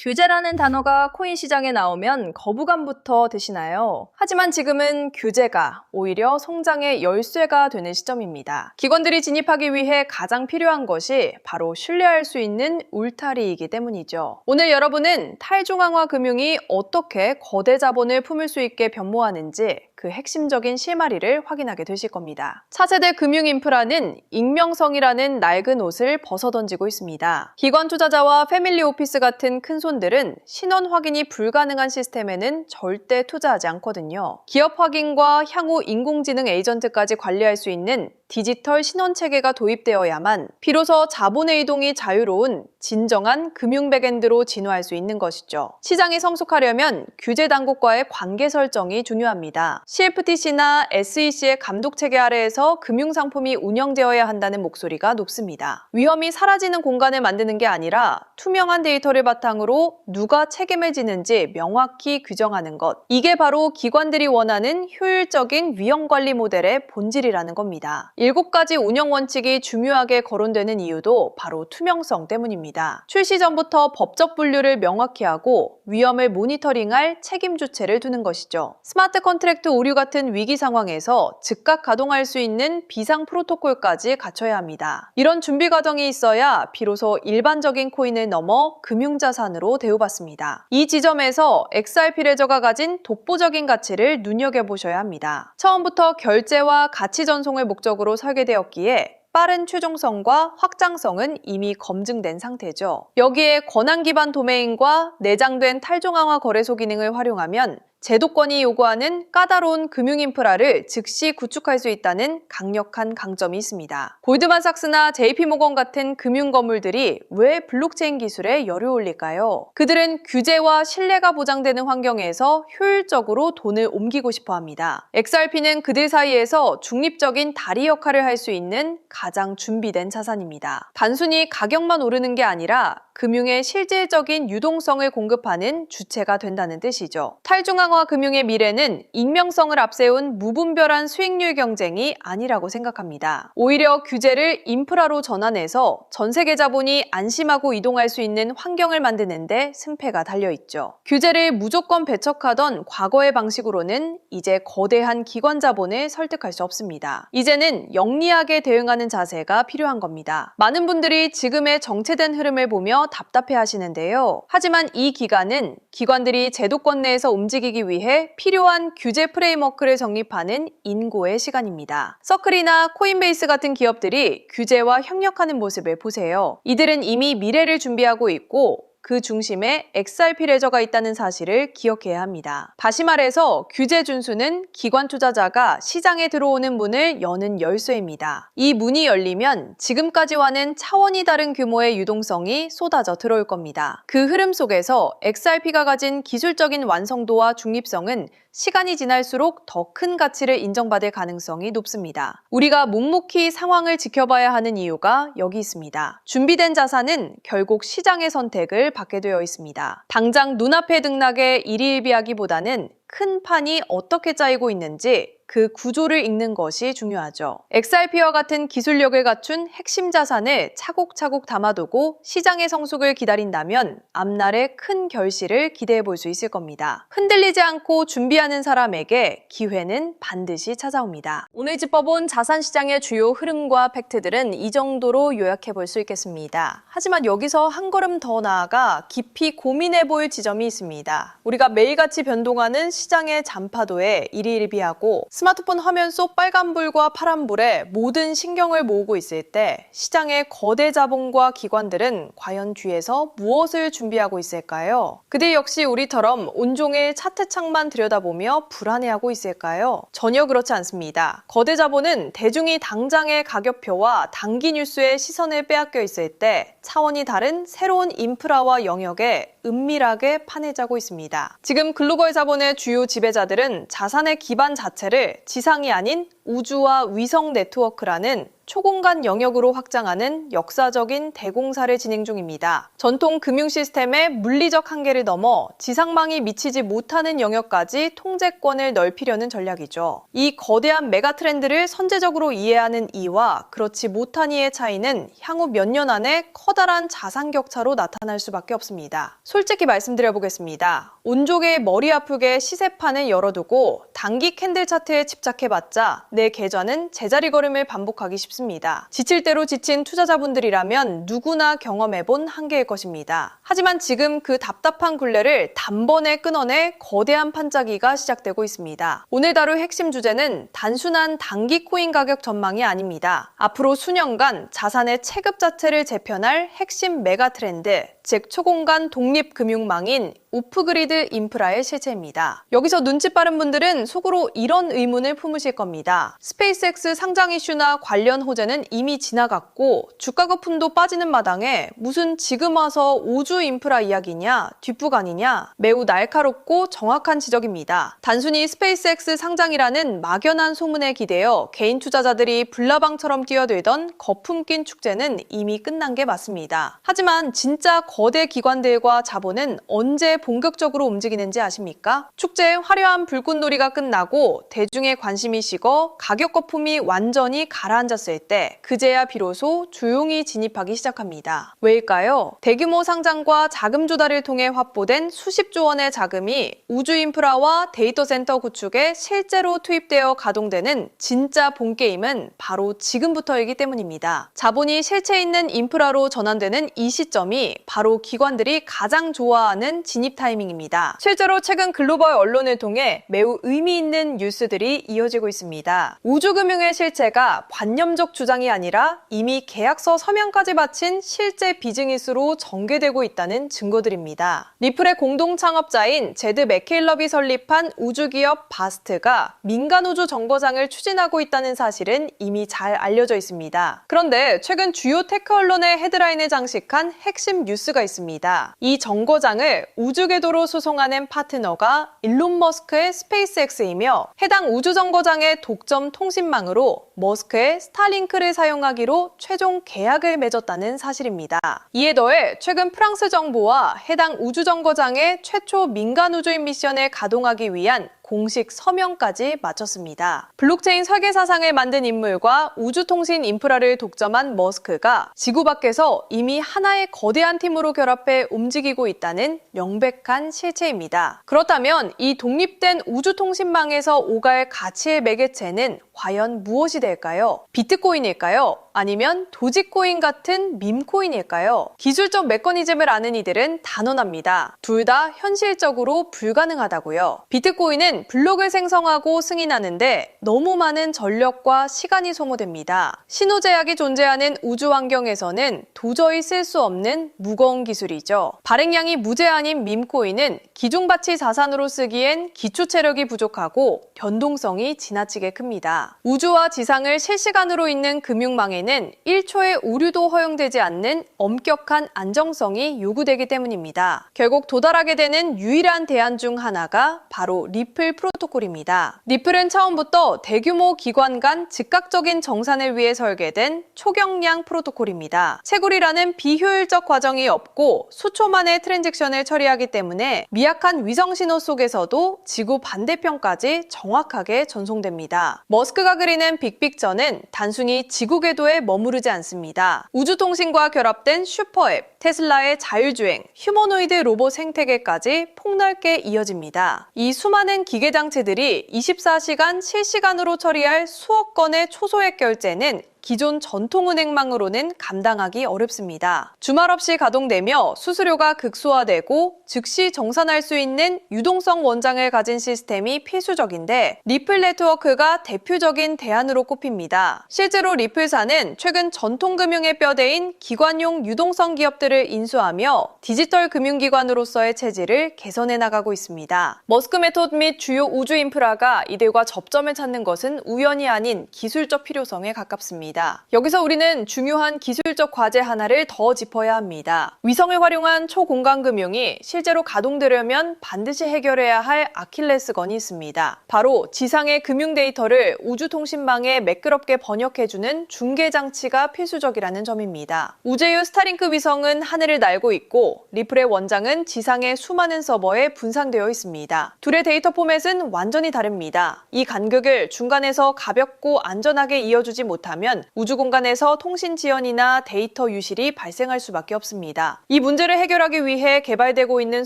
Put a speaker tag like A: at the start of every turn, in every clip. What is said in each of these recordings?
A: 규제라는 단어가 코인 시장에 나오면 거부감부터 드시나요? 하지만 지금은 규제가 오히려 성장의 열쇠가 되는 시점입니다. 기관들이 진입하기 위해 가장 필요한 것이 바로 신뢰할 수 있는 울타리이기 때문이죠. 오늘 여러분은 탈중앙화 금융이 어떻게 거대 자본을 품을 수 있게 변모하는지 그 핵심적인 실마리를 확인하게 되실 겁니다. 차세대 금융 인프라는 익명성이라는 낡은 옷을 벗어던지고 있습니다. 기관 투자자와 패밀리 오피스 같은 큰 손들은 신원 확인이 불가능한 시스템에는 절대 투자하지 않거든요. 기업 확인과 향후 인공지능 에이전트까지 관리할 수 있는 디지털 신원 체계가 도입되어야만 비로소 자본의 이동이 자유로운 진정한 금융 백엔드로 진화할 수 있는 것이죠. 시장이 성숙하려면 규제 당국과의 관계 설정이 중요합니다. CFTC나 SEC의 감독 체계 아래에서 금융 상품이 운영되어야 한다는 목소리가 높습니다. 위험이 사라지는 공간을 만드는 게 아니라 투명한 데이터를 바탕으로 누가 책임을 지는지 명확히 규정하는 것. 이게 바로 기관들이 원하는 효율적인 위험 관리 모델의 본질이라는 겁니다. 7가지 운영 원칙이 중요하게 거론되는 이유도 바로 투명성 때문입니다. 출시 전부터 법적 분류를 명확히 하고 위험을 모니터링할 책임 주체를 두는 것이죠. 스마트 컨트랙트 오류 같은 위기 상황에서 즉각 가동할 수 있는 비상 프로토콜까지 갖춰야 합니다. 이런 준비 과정이 있어야 비로소 일반적인 코인을 넘어 금융자산으로 대우받습니다. 이 지점에서 XRP 레저가 가진 독보적인 가치를 눈여겨보셔야 합니다. 처음부터 결제와 가치 전송을 목적으로 설계되었기에 빠른 최종성과 확장성은 이미 검증된 상태죠. 여기에 권한 기반 도메인과 내장된 탈중앙화 거래소 기능을 활용하면 제도권이 요구하는 까다로운 금융 인프라를 즉시 구축할 수 있다는 강력한 강점이 있습니다. 골드만삭스나 JP모건 같은 금융 건물들이 왜 블록체인 기술에 열을 올릴까요? 그들은 규제와 신뢰가 보장되는 환경에서 효율적으로 돈을 옮기고 싶어 합니다. XRP는 그들 사이에서 중립적인 다리 역할을 할 수 있는 가장 준비된 자산입니다. 단순히 가격만 오르는 게 아니라 금융의 실질적인 유동성을 공급하는 주체가 된다는 뜻이죠. 탈중앙화 금융의 미래는 익명성을 앞세운 무분별한 수익률 경쟁이 아니라고 생각합니다. 오히려 규제를 인프라로 전환해서 전 세계 자본이 안심하고 이동할 수 있는 환경을 만드는 데 승패가 달려있죠. 규제를 무조건 배척하던 과거의 방식으로는 이제 거대한 기관 자본을 설득할 수 없습니다. 이제는 영리하게 대응하는 자세가 필요한 겁니다. 많은 분들이 지금의 정체된 흐름을 보며 답답해 하시는데요. 하지만 이 기간은 기관들이 제도권 내에서 움직이기 위해 필요한 규제 프레임워크를 정립하는 인고의 시간입니다. 서클이나 코인베이스 같은 기업들이 규제와 협력하는 모습을 보세요. 이들은 이미 미래를 준비하고 있고 그 중심에 XRP 레저가 있다는 사실을 기억해야 합니다. 다시 말해서 규제 준수는 기관 투자자가 시장에 들어오는 문을 여는 열쇠입니다. 이 문이 열리면 지금까지와는 차원이 다른 규모의 유동성이 쏟아져 들어올 겁니다. 그 흐름 속에서 XRP가 가진 기술적인 완성도와 중립성은 시간이 지날수록 더 큰 가치를 인정받을 가능성이 높습니다. 우리가 묵묵히 상황을 지켜봐야 하는 이유가 여기 있습니다. 준비된 자산은 결국 시장의 선택을 받게 되어 있습니다. 당장 눈앞의 등락에 일희일비하기보다는 큰 판이 어떻게 짜이고 있는지 그 구조를 읽는 것이 중요하죠. XRP와 같은 기술력을 갖춘 핵심 자산을 차곡차곡 담아두고 시장의 성숙을 기다린다면 앞날의 큰 결실을 기대해 볼 수 있을 겁니다. 흔들리지 않고 준비하는 사람에게 기회는 반드시 찾아옵니다. 오늘 짚어본 자산시장의 주요 흐름과 팩트들은 이 정도로 요약해 볼 수 있겠습니다. 하지만 여기서 한 걸음 더 나아가 깊이 고민해 볼 지점이 있습니다. 우리가 매일같이 변동하는 시장의 잔파도에 일희일비하고 스마트폰 화면 속 빨간불과 파란불에 모든 신경을 모으고 있을 때 시장의 거대 자본과 기관들은 과연 뒤에서 무엇을 준비하고 있을까요? 그들 역시 우리처럼 온종일 차트창만 들여다보며 불안해하고 있을까요? 전혀 그렇지 않습니다. 거대 자본은 대중이 당장의 가격표와 단기 뉴스에 시선을 빼앗겨 있을 때 차원이 다른 새로운 인프라와 영역에 은밀하게 판을 짜고 있습니다. 지금 글로벌 자본의 주요 지배자들은 자산의 기반 자체를 지상이 아닌 우주와 위성 네트워크라는 초공간 영역으로 확장하는 역사적인 대공사를 진행 중입니다. 전통 금융 시스템의 물리적 한계를 넘어 지상망이 미치지 못하는 영역까지 통제권을 넓히려는 전략이죠. 이 거대한 메가 트렌드를 선제적으로 이해하는 이와 그렇지 못한 이의 차이는 향후 몇 년 안에 커다란 자산 격차로 나타날 수밖에 없습니다. 솔직히 말씀드려보겠습니다. 온종일 머리 아프게 시세판을 열어두고 단기 캔들 차트에 집착해봤자 내 계좌는 제자리 걸음을 반복하기 쉽습니다. 지칠 대로 지친 투자자분들이라면 누구나 경험해본 한계일 것입니다. 하지만 지금 그 답답한 굴레를 단번에 끊어내 거대한 판짜기가 시작되고 있습니다. 오늘 다룰 핵심 주제는 단순한 단기 코인 가격 전망이 아닙니다. 앞으로 수년간 자산의 체급 자체를 재편할 핵심 메가 트렌드, 즉 초공간 독립금융망인 오프그리드 인프라의 실체입니다. 여기서 눈치 빠른 분들은 속으로 이런 의문을 품으실 겁니다. 스페이스X 상장 이슈나 관련 호재는 이미 지나갔고 주가 거품도 빠지는 마당에 무슨 지금 와서 우주 인프라 이야기냐, 뒷북 아니냐, 매우 날카롭고 정확한 지적입니다. 단순히 스페이스X 상장이라는 막연한 소문에 기대어 개인 투자자들이 불나방처럼 뛰어들던 거품 낀 축제는 이미 끝난 게 맞습니다. 하지만 진짜 거대 기관들과 자본은 언제 본격적으로 움직이는지 아십니까? 축제의 화려한 불꽃놀이가 끝나고 대중의 관심이 식어 가격 거품이 완전히 가라앉았을 때 그제야 비로소 조용히 진입하기 시작합니다. 왜일까요? 대규모 상장과 자금 조달을 통해 확보된 수십조 원의 자금이 우주 인프라와 데이터 센터 구축에 실제로 투입되어 가동되는 진짜 본 게임은 바로 지금부터이기 때문입니다. 자본이 실체 있는 인프라로 전환되는 이 시점이 바로 기관들이 가장 좋아하는 진입 타이밍입니다. 실제로 최근 글로벌 언론을 통해 매우 의미 있는 뉴스들이 이어지고 있습니다. 우주금융의 실체가 관념적 주장이 아니라 이미 계약서 서명까지 바친 실제 비즈니스로 전개되고 있다는 증거들입니다. 리플의 공동 창업자인 제드 맥케일럽이 설립한 우주기업 바스트가 민간우주 정거장을 추진하고 있다는 사실은 이미 잘 알려져 있습니다. 그런데 최근 주요 테크 언론의 헤드라인을 장식한 핵심 뉴스가 있습니다. 이 정거장을 우주궤도로 수송하는 파트너가 일론 머스크의 스페이스X이며 해당 우주정거장의 독점 통신망으로 머스크의 스타링크를 사용하기로 최종 계약을 맺었다는 사실입니다. 이에 더해 최근 프랑스 정부와 해당 우주정거장의 최초 민간 우주인 미션을 가동하기 위한 공식 서명까지 마쳤습니다. 블록체인 설계 사상을 만든 인물과 우주통신 인프라를 독점한 머스크가 지구 밖에서 이미 하나의 거대한 팀으로 결합해 움직이고 있다는 명백한 실체입니다. 그렇다면 이 독립된 우주통신망에서 오갈 가치의 매개체는 과연 무엇이 될까요? 비트코인일까요? 아니면 도지코인 같은 밈코인일까요? 기술적 메커니즘을 아는 이들은 단언합니다. 둘 다 현실적으로 불가능하다고요. 비트코인은 블록을 생성하고 승인하는데 너무 많은 전력과 시간이 소모됩니다. 신호 제약이 존재하는 우주 환경에서는 도저히 쓸 수 없는 무거운 기술이죠. 발행량이 무제한인 밈코인은 기존가치 자산으로 쓰기엔 기초 체력이 부족하고 변동성이 지나치게 큽니다. 우주와 지상을 실시간으로 잇는 금융망에는 1초의 오류도 허용되지 않는 엄격한 안정성이 요구되기 때문입니다. 결국 도달하게 되는 유일한 대안 중 하나가 바로 리플 프로토콜입니다. 리플은 처음부터 대규모 기관 간 즉각적인 정산을 위해 설계된 초경량 프로토콜입니다. 채굴이라는 비효율적 과정이 없고 수초 만에 트랜잭션을 처리하기 때문에 미약한 위성신호 속에서도 지구 반대편까지 정확하게 전송됩니다. 머스크가 그리는 빅픽처는 단순히 지구 궤도에 머무르지 않습니다. 우주통신과 결합된 슈퍼앱, 테슬라의 자율주행, 휴머노이드 로봇 생태계까지 폭넓게 이어집니다. 이 수많은 기계장치들이 24시간 실시간으로 처리할 수억 건의 초소액 결제는 기존 전통은행망으로는 감당하기 어렵습니다. 주말 없이 가동되며 수수료가 극소화되고 즉시 정산할 수 있는 유동성 원장을 가진 시스템이 필수적인데 리플 네트워크가 대표적인 대안으로 꼽힙니다. 실제로 리플사는 최근 전통금융의 뼈대인 기관용 유동성 기업들을 인수하며 디지털 금융기관으로서의 체질을 개선해 나가고 있습니다. 머스크 메토드 및 주요 우주 인프라가 이들과 접점을 찾는 것은 우연이 아닌 기술적 필요성에 가깝습니다. 있습니다. 여기서 우리는 중요한 기술적 과제 하나를 더 짚어야 합니다. 위성을 활용한 초공간금융이 실제로 가동되려면 반드시 해결해야 할 아킬레스건이 있습니다. 바로 지상의 금융 데이터를 우주통신망에 매끄럽게 번역해주는 중계장치가 필수적이라는 점입니다. 우제유 스타링크 위성은 하늘을 날고 있고 리플의 원장은 지상의 수많은 서버에 분산되어 있습니다. 둘의 데이터 포맷은 완전히 다릅니다. 이 간극을 중간에서 가볍고 안전하게 이어주지 못하면 우주 공간에서 통신 지연이나 데이터 유실이 발생할 수밖에 없습니다. 이 문제를 해결하기 위해 개발되고 있는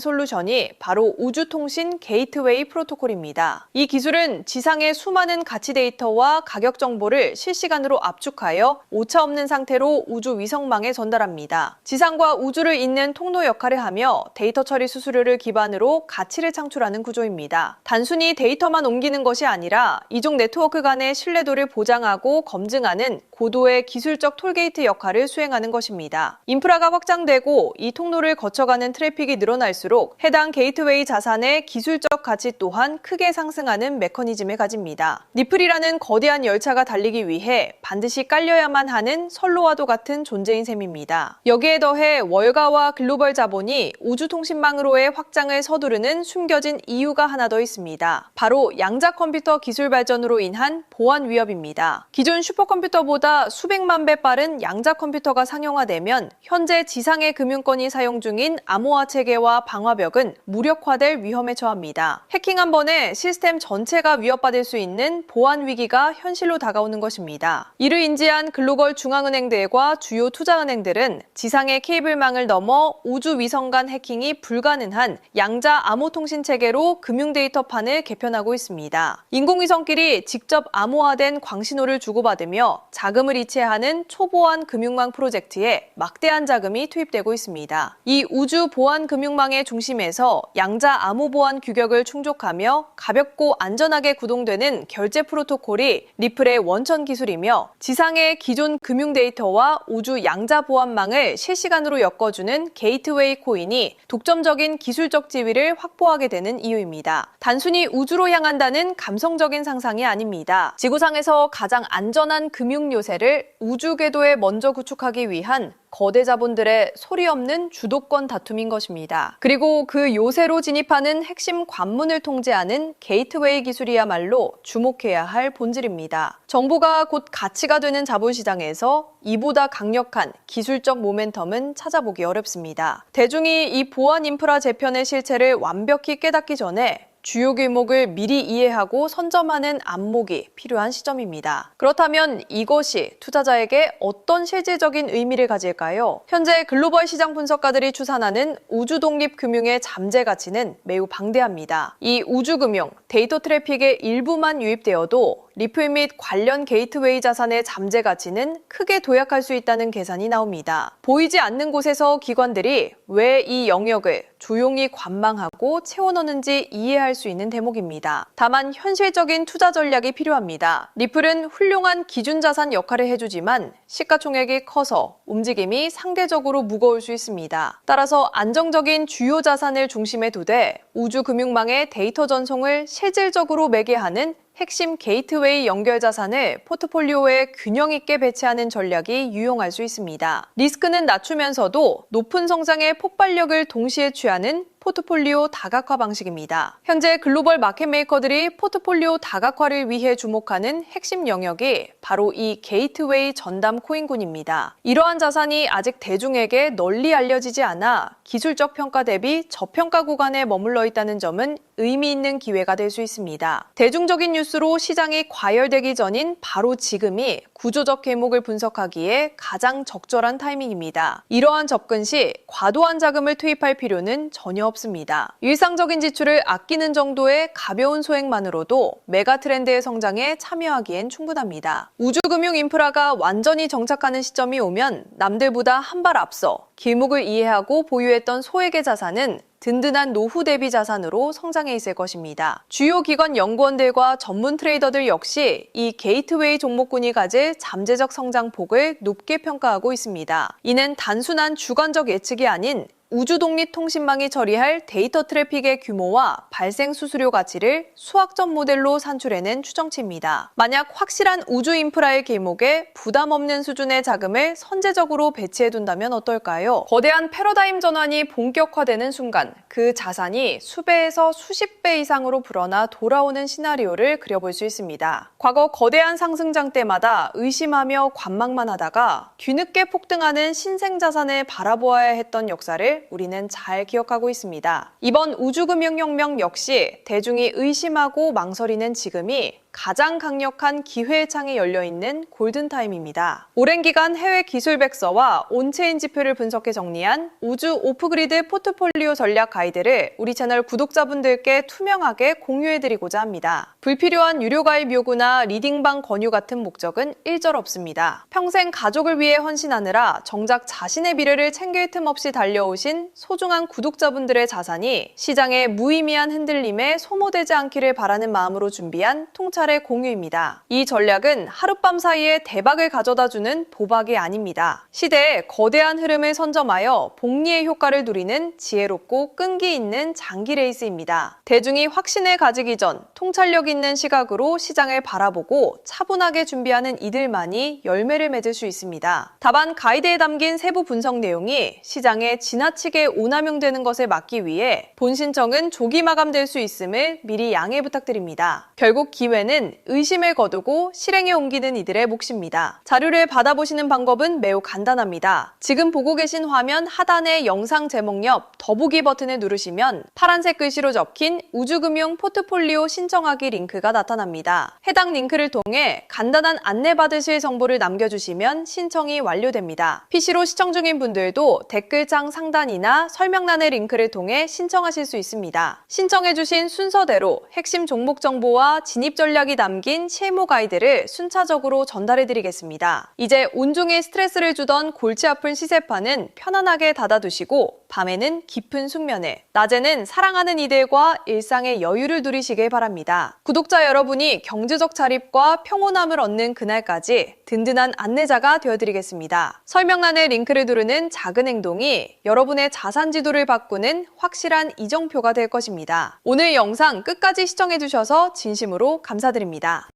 A: 솔루션이 바로 우주통신 게이트웨이 프로토콜입니다. 이 기술은 지상의 수많은 가치 데이터와 가격 정보를 실시간으로 압축하여 오차 없는 상태로 우주 위성망에 전달합니다. 지상과 우주를 잇는 통로 역할을 하며 데이터 처리 수수료를 기반으로 가치를 창출하는 구조입니다. 단순히 데이터만 옮기는 것이 아니라 이종 네트워크 간의 신뢰도를 보장하고 검증하는 고도의 기술적 톨게이트 역할을 수행하는 것입니다. 인프라가 확장되고 이 통로를 거쳐가는 트래픽이 늘어날수록 해당 게이트웨이 자산의 기술적 가치 또한 크게 상승하는 메커니즘을 가집니다. 리플이라는 거대한 열차가 달리기 위해 반드시 깔려야만 하는 선로와도 같은 존재인 셈입니다. 여기에 더해 월가와 글로벌 자본이 우주통신망으로의 확장을 서두르는 숨겨진 이유가 하나 더 있습니다. 바로 양자 컴퓨터 기술 발전으로 인한 보안 위협입니다. 기존 슈퍼컴퓨터보다 수백만 배 빠른 양자 컴퓨터가 상용화되면 현재 지상의 금융권이 사용 중인 암호화 체계와 방화벽은 무력화될 위험에 처합니다. 해킹 한 번에 시스템 전체가 위협받을 수 있는 보안 위기가 현실로 다가오는 것입니다. 이를 인지한 글로벌 중앙은행들과 주요 투자은행들은 지상의 케이블망을 넘어 우주 위성 간 해킹이 불가능한 양자 암호 통신 체계로 금융 데이터판을 개편하고 있습니다. 인공위성끼리 직접 암호화된 광신호를 주고받으며 자금을 이체하는 초보안 금융망 프로젝트에 막대한 자금이 투입되고 있습니다. 이 우주 보안 금융망의 중심에서 양자 암호 보안 규격을 충족하며 가볍고 안전하게 구동되는 결제 프로토콜이 리플의 원천 기술이며 지상의 기존 금융 데이터와 우주 양자 보안망을 실시간으로 엮어주는 게이트웨이 코인이 독점적인 기술적 지위를 확보하게 되는 이유입니다. 단순히 우주로 향한다는 감성적인 상상이 아닙니다. 지구상에서 가장 안전한 금융 요새를 우주 궤도에 먼저 구축하기 위한 거대 자본들의 소리 없는 주도권 다툼인 것입니다. 그리고 그 요새로 진입하는 핵심 관문을 통제하는 게이트웨이 기술이야말로 주목해야 할 본질입니다. 정보가 곧 가치가 되는 자본시장에서 이보다 강력한 기술적 모멘텀은 찾아보기 어렵습니다. 대중이 이 보안 인프라 재편의 실체를 완벽히 깨닫기 전에 주요 길목을 미리 이해하고 선점하는 안목이 필요한 시점입니다. 그렇다면 이것이 투자자에게 어떤 실질적인 의미를 가질까요? 현재 글로벌 시장 분석가들이 추산하는 우주 독립 금융의 잠재 가치는 매우 방대합니다. 이 우주 금융, 데이터 트래픽의 일부만 유입되어도 리플 및 관련 게이트웨이 자산의 잠재 가치는 크게 도약할 수 있다는 계산이 나옵니다. 보이지 않는 곳에서 기관들이 왜 이 영역을 조용히 관망하고 채워넣는지 이해할 수 있는 대목입니다. 다만 현실적인 투자 전략이 필요합니다. 리플은 훌륭한 기준 자산 역할을 해주지만 시가총액이 커서 움직임이 상대적으로 무거울 수 있습니다. 따라서 안정적인 주요 자산을 중심에 두되 우주 금융망의 데이터 전송을 실질적으로 매개하는 핵심 게이트웨이 연결 자산을 포트폴리오에 균형 있게 배치하는 전략이 유용할 수 있습니다. 리스크는 낮추면서도 높은 성장의 폭발력을 동시에 취하는 포트폴리오 다각화 방식입니다. 현재 글로벌 마켓 메이커들이 포트폴리오 다각화를 위해 주목하는 핵심 영역이 바로 이 게이트웨이 전담 코인군입니다. 이러한 자산이 아직 대중에게 널리 알려지지 않아 기술적 평가 대비 저평가 구간에 머물러 있다는 점은 의미 있는 기회가 될 수 있습니다. 대중적인 뉴스로 시장이 과열되기 전인 바로 지금이 구조적 개목을 분석하기에 가장 적절한 타이밍입니다. 이러한 접근 시 과도한 자금을 투입할 필요는 전혀 없습니다. 일상적인 지출을 아끼는 정도의 가벼운 소액만으로도 메가 트렌드의 성장에 참여하기엔 충분합니다. 우주금융 인프라가 완전히 정착하는 시점이 오면 남들보다 한 발 앞서 길목을 이해하고 보유했던 소액의 자산은 든든한 노후 대비 자산으로 성장해 있을 것입니다. 주요 기관 연구원들과 전문 트레이더들 역시 이 게이트웨이 종목군이 가질 잠재적 성장폭을 높게 평가하고 있습니다. 이는 단순한 주관적 예측이 아닌 우주독립통신망이 처리할 데이터 트래픽의 규모와 발생 수수료 가치를 수학적 모델로 산출해낸 추정치입니다. 만약 확실한 우주 인프라의 길목에 부담 없는 수준의 자금을 선제적으로 배치해둔다면 어떨까요? 거대한 패러다임 전환이 본격화되는 순간 그 자산이 수배에서 수십 배 이상으로 불어나 돌아오는 시나리오를 그려볼 수 있습니다. 과거 거대한 상승장 때마다 의심하며 관망만 하다가 뒤늦게 폭등하는 신생자산을 바라보아야 했던 역사를 우리는 잘 기억하고 있습니다. 이번 우주금융혁명 역시 대중이 의심하고 망설이는 지금이 가장 강력한 기회의 창이 열려있는 골든타임입니다. 오랜 기간 해외 기술 백서와 온체인 지표를 분석해 정리한 우주 오프그리드 포트폴리오 전략 가이드를 우리 채널 구독자분들께 투명하게 공유해드리고자 합니다. 불필요한 유료 가입 요구나 리딩방 권유 같은 목적은 일절 없습니다. 평생 가족을 위해 헌신하느라 정작 자신의 미래를 챙길 틈 없이 달려오신 소중한 구독자분들의 자산이 시장의 무의미한 흔들림에 소모되지 않기를 바라는 마음으로 준비한 통찰의 공유입니다. 이 전략은 하룻밤 사이에 대박을 가져다주는 도박이 아닙니다. 시대의 거대한 흐름을 선점하여 복리의 효과를 누리는 지혜롭고 끈기 있는 장기 레이스입니다. 대중이 확신을 가지기 전 통찰력 있는 시각으로 시장을 바라보고 차분하게 준비하는 이들만이 열매를 맺을 수 있습니다. 다만 가이드에 담긴 세부 분석 내용이 시장에 지나치게 오남용되는 것을 막기 위해 본 신청은 조기 마감될 수 있음을 미리 양해 부탁드립니다. 결국 기회는 의심을 거두고 실행에 옮기는 이들의 몫입니다. 자료를 받아보시는 방법은 매우 간단합니다. 지금 보고 계신 화면 하단의 영상 제목 옆 더보기 버튼을 누르시면 파란색 글씨로 적힌 우주금융 포트폴리오 신청하기 링크가 나타납니다. 해당 링크를 통해 간단한 안내받으실 정보를 남겨주시면 신청이 완료됩니다. PC로 시청 중인 분들도 댓글창 상단이나 설명란의 링크를 통해 신청하실 수 있습니다. 신청해주신 순서대로 핵심 종목 정보와 진입 전략이 담긴 실무 가이드를 순차적으로 전달해드리겠습니다. 이제 온종일 스트레스를 주던 골치 아픈 시세판은 편안하게 닫아두시고 밤에는 깊은 숙면을, 낮에는 사랑하는 이들과 일상의 여유를 누리시길 바랍니다. 구독자 여러분이 경제적 자립과 평온함을 얻는 그날까지 든든한 안내자가 되어드리겠습니다. 설명란의 링크를 누르는 작은 행동이 여러분의 자산 지도를 바꾸는 확실한 이정표가 될 것입니다. 오늘 영상 끝까지 시청해주셔서 진심으로 감사드립니다.